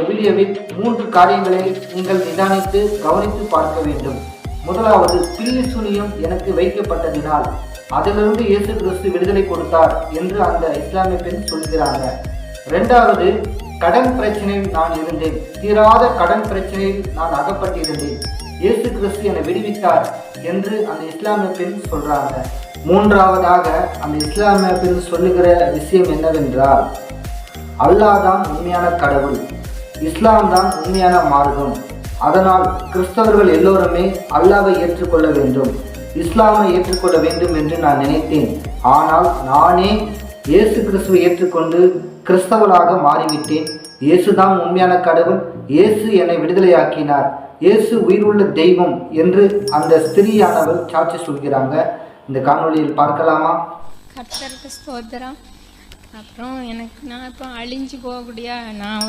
விவிலியவில் 3 காரியங்களை நீங்கள் நிதானித்து கவனித்து பார்க்க வேண்டும். முதலாவது, பில்லி சூனியம் எனக்கு வைக்கப்பட்டதினால் அதிலிருந்து இயேசு கிறிஸ்து விடுதலை கொடுத்தார் என்று அந்த இஸ்லாமிய பெண் சொல்கிறாங்க. இரண்டாவது, கடன் பிரச்சனையில் நான் இருந்தேன், தீராத கடன் பிரச்சனையில் நான் அகப்பட்டிருந்தேன், இயேசு கிறிஸ்து என்னை விடுவித்தார் என்று அந்த இஸ்லாமிய பெண் சொல்றாங்க. மூன்றாவதாக அந்த இஸ்லாமிய பெண் சொல்லுகிற விஷயம் என்னவென்றால், அல்லாஹ் தான் உண்மையான கடவுள், இஸ்லாம் தான் உண்மையான மார்க்கம். அதனால் கிறிஸ்தவர்கள் எல்லோருமே அல்லாஹ்வை ஏற்றுக்கொள்ள வேண்டும், இஸ்லாமை ஏற்றுக்கொள்ள வேண்டும் என்று நான் நினைத்தேன். ஆனால் நானே இயேசு கிறிஸ்துவை ஏற்றுக்கொண்டு கிறிஸ்தவராக மாறிவிட்டேன். இயேசு தான் உண்மையான கடவுள், இயேசு என்னை விடுதலையாக்கினார், இயேசு உயிருள்ள தெய்வம் என்று அந்த ஸ்திரீயானவள் சாட்சி சொல்கிறாங்க. இந்த காணொளியில் பார்க்கலாமா? கர்த்தருக்கு ஸ்தோத்திரம். அப்புறம் நான் இப்போ அழிஞ்சு போகக்கூடிய நான்